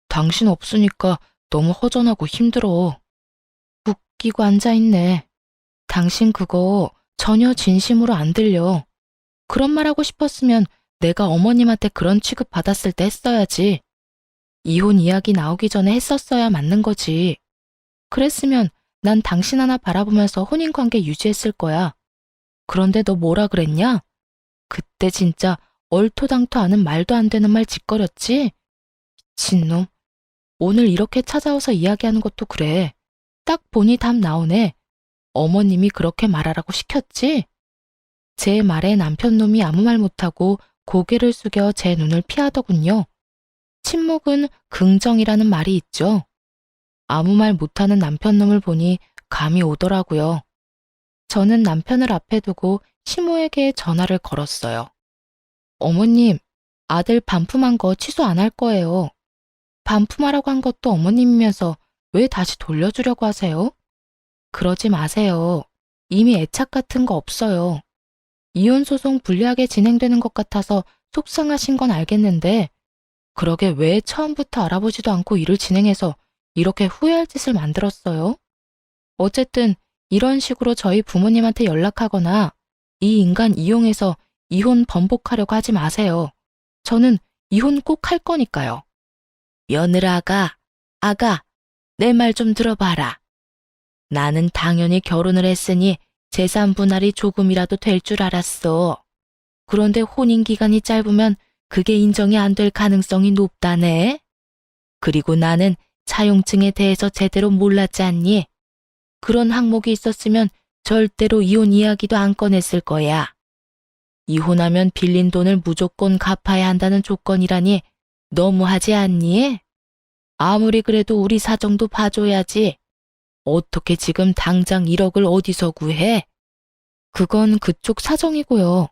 당신 없으니까 너무 허전하고 힘들어. 웃기고 앉아있네. 당신 그거 전혀 진심으로 안 들려. 그런 말 하고 싶었으면 내가 어머님한테 그런 취급 받았을 때 했어야지. 이혼 이야기 나오기 전에 했었어야 맞는 거지. 그랬으면 난 당신 하나 바라보면서 혼인관계 유지했을 거야. 그런데 너 뭐라 그랬냐? 그때 진짜 얼토당토 않은 말도 안 되는 말 짓거렸지? 미친놈. 오늘 이렇게 찾아와서 이야기하는 것도 그래. 딱 보니 답 나오네. 어머님이 그렇게 말하라고 시켰지? 제 말에 남편놈이 아무 말 못하고 고개를 숙여 제 눈을 피하더군요. 침묵은 긍정이라는 말이 있죠. 아무 말 못하는 남편놈을 보니 감이 오더라고요. 저는 남편을 앞에 두고 시모에게 전화를 걸었어요. 어머님, 아들 반품한 거 취소 안 할 거예요. 반품하라고 한 것도 어머님이면서 왜 다시 돌려주려고 하세요? 그러지 마세요. 이미 애착 같은 거 없어요. 이혼 소송 불리하게 진행되는 것 같아서 속상하신 건 알겠는데 그러게 왜 처음부터 알아보지도 않고 일을 진행해서 이렇게 후회할 짓을 만들었어요? 어쨌든 이런 식으로 저희 부모님한테 연락하거나 이 인간 이용해서 이혼 번복하려고 하지 마세요. 저는 이혼 꼭 할 거니까요. 며느라가, 아가, 내 말 좀 들어봐라. 나는 당연히 결혼을 했으니 재산 분할이 조금이라도 될 줄 알았어. 그런데 혼인 기간이 짧으면 그게 인정이 안 될 가능성이 높다네. 그리고 나는 차용증에 대해서 제대로 몰랐지 않니? 그런 항목이 있었으면 절대로 이혼 이야기도 안 꺼냈을 거야. 이혼하면 빌린 돈을 무조건 갚아야 한다는 조건이라니 너무하지 않니? 아무리 그래도 우리 사정도 봐줘야지. 어떻게 지금 당장 1억을 어디서 구해? 그건 그쪽 사정이고요.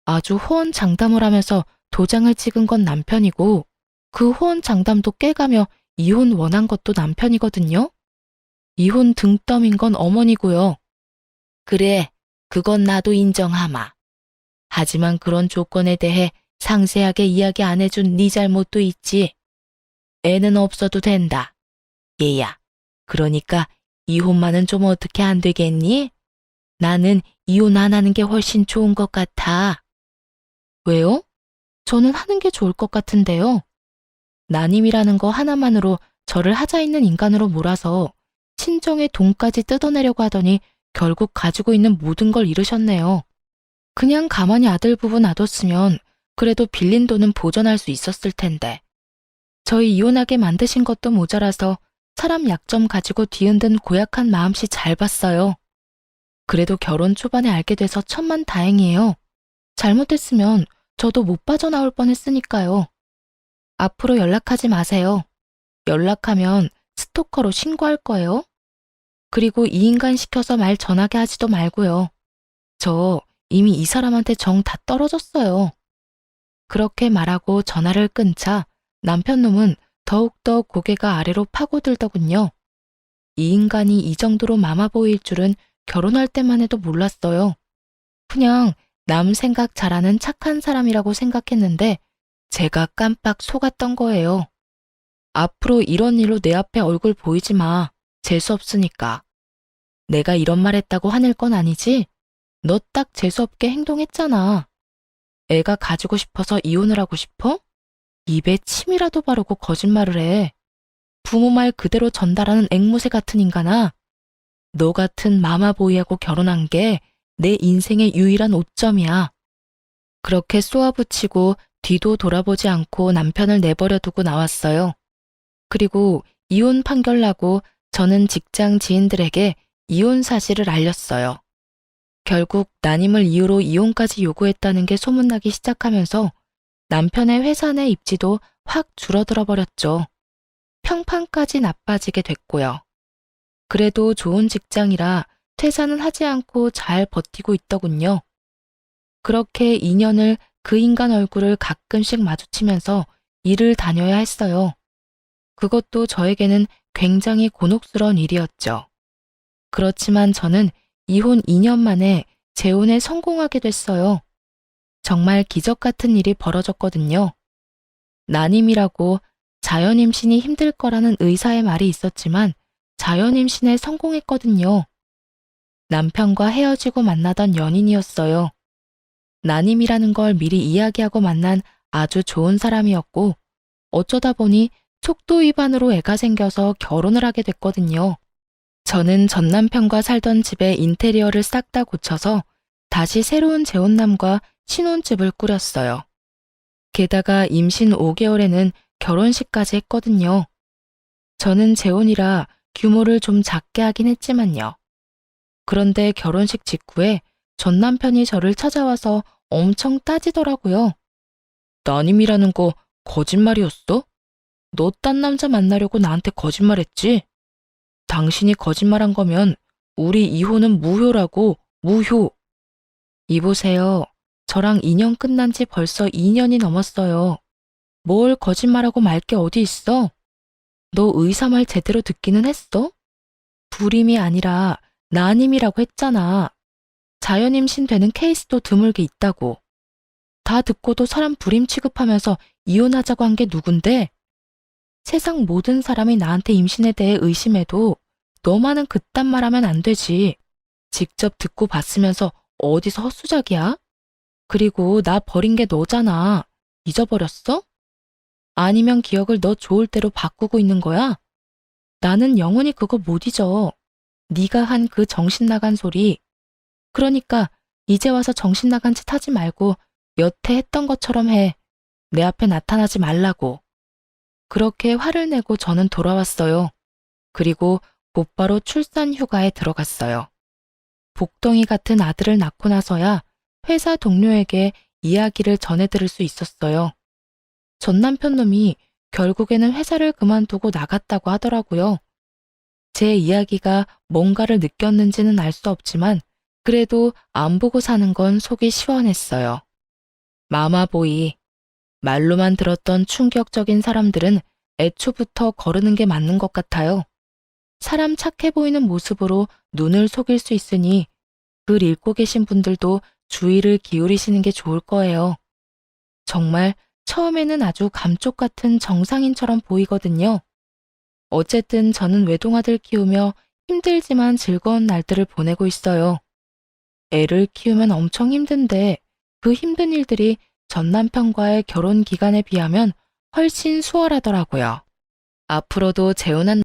아주 호언장담을 하면서 도장을 찍은 건 남편이고 그 호언장담도 깨가며 이혼 원한 것도 남편이거든요. 이혼 등 떠민 건 어머니고요. 그래, 그건 나도 인정하마. 하지만 그런 조건에 대해 상세하게 이야기 안 해준 네 잘못도 있지. 애는 없어도 된다. 얘야, 그러니까 이혼만은 좀 어떻게 안 되겠니? 나는 이혼 안 하는 게 훨씬 좋은 것 같아. 왜요? 저는 하는 게 좋을 것 같은데요. 난임이라는 거 하나만으로 저를 하자 있는 인간으로 몰아서 친정의 돈까지 뜯어내려고 하더니 결국 가지고 있는 모든 걸 잃으셨네요. 그냥 가만히 아들 부부 놔뒀으면 그래도 빌린 돈은 보전할 수 있었을 텐데. 저희 이혼하게 만드신 것도 모자라서 사람 약점 가지고 뒤흔든 고약한 마음씨 잘 봤어요. 그래도 결혼 초반에 알게 돼서 천만다행이에요. 잘못했으면 저도 못 빠져나올 뻔했으니까요. 앞으로 연락하지 마세요. 연락하면 스토커로 신고할 거예요. 그리고 이 인간 시켜서 말 전하게 하지도 말고요. 저 이미 이 사람한테 정 다 떨어졌어요. 그렇게 말하고 전화를 끊자 남편 놈은 더욱더 고개가 아래로 파고들더군요. 이 인간이 이 정도로 마마 보일 줄은 결혼할 때만 해도 몰랐어요. 그냥 남 생각 잘하는 착한 사람이라고 생각했는데 제가 깜빡 속았던 거예요. 앞으로 이런 일로 내 앞에 얼굴 보이지 마. 재수 없으니까. 내가 이런 말 했다고 화낼 건 아니지? 너 딱 재수없게 행동했잖아. 애가 가지고 싶어서 이혼을 하고 싶어? 입에 침이라도 바르고 거짓말을 해. 부모 말 그대로 전달하는 앵무새 같은 인간아. 너 같은 마마보이하고 결혼한 게 내 인생의 유일한 오점이야. 그렇게 쏘아붙이고 뒤도 돌아보지 않고 남편을 내버려 두고 나왔어요. 그리고 이혼 판결 나고 저는 직장 지인들에게 이혼 사실을 알렸어요. 결국 난임을 이유로 이혼까지 요구했다는 게 소문나기 시작하면서 남편의 회사 내 입지도 확 줄어들어 버렸죠. 평판까지 나빠지게 됐고요. 그래도 좋은 직장이라 퇴사는 하지 않고 잘 버티고 있더군요. 그렇게 2년을 그 인간 얼굴을 가끔씩 마주치면서 일을 다녀야 했어요. 그것도 저에게는 굉장히 곤혹스러운 일이었죠. 그렇지만 저는 이혼 2년 만에 재혼에 성공하게 됐어요. 정말 기적 같은 일이 벌어졌거든요. 난임이라고 자연 임신이 힘들 거라는 의사의 말이 있었지만 자연 임신에 성공했거든요. 남편과 헤어지고 만나던 연인이었어요. 난임이라는 걸 미리 이야기하고 만난 아주 좋은 사람이었고 어쩌다 보니 촉도 위반으로 애가 생겨서 결혼을 하게 됐거든요. 저는 전 남편과 살던 집의 인테리어를 싹 다 고쳐서 다시 새로운 재혼남과 신혼집을 꾸렸어요. 게다가 임신 5개월에는 결혼식까지 했거든요. 저는 재혼이라 규모를 좀 작게 하긴 했지만요. 그런데 결혼식 직후에 전 남편이 저를 찾아와서 엄청 따지더라고요. 난임이라는 거 거짓말이었어? 너 딴 남자 만나려고 나한테 거짓말했지? 당신이 거짓말한 거면 우리 이혼은 무효라고, 무효. 이보세요. 저랑 인연 끝난 지 벌써 2년이 넘었어요. 뭘 거짓말하고 말 게 어디 있어? 너 의사 말 제대로 듣기는 했어? 불임이 아니라 난임이라고 했잖아. 자연 임신 되는 케이스도 드물게 있다고. 다 듣고도 사람 불임 취급하면서 이혼하자고 한 게 누군데? 세상 모든 사람이 나한테 임신에 대해 의심해도 너만은 그딴 말하면 안 되지. 직접 듣고 봤으면서 어디서 헛수작이야? 그리고 나 버린 게 너잖아. 잊어버렸어? 아니면 기억을 너 좋을 대로 바꾸고 있는 거야? 나는 영원히 그거 못 잊어. 네가 한 그 정신 나간 소리. 그러니까 이제 와서 정신 나간 짓 하지 말고 여태 했던 것처럼 해. 내 앞에 나타나지 말라고. 그렇게 화를 내고 저는 돌아왔어요. 그리고 곧바로 출산 휴가에 들어갔어요. 복덩이 같은 아들을 낳고 나서야 회사 동료에게 이야기를 전해 들을 수 있었어요. 전 남편 놈이 결국에는 회사를 그만두고 나갔다고 하더라고요. 제 이야기가 뭔가를 느꼈는지는 알 수 없지만 그래도 안 보고 사는 건 속이 시원했어요. 마마보이. 말로만 들었던 충격적인 사람들은 애초부터 거르는 게 맞는 것 같아요. 사람 착해 보이는 모습으로 눈을 속일 수 있으니 글 읽고 계신 분들도 주의를 기울이시는 게 좋을 거예요. 정말 처음에는 아주 감쪽 같은 정상인처럼 보이거든요. 어쨌든 저는 외동아들 키우며 힘들지만 즐거운 날들을 보내고 있어요. 애를 키우면 엄청 힘든데 그 힘든 일들이 전 남편과의 결혼 기간에 비하면 훨씬 수월하더라고요. 앞으로도 재혼한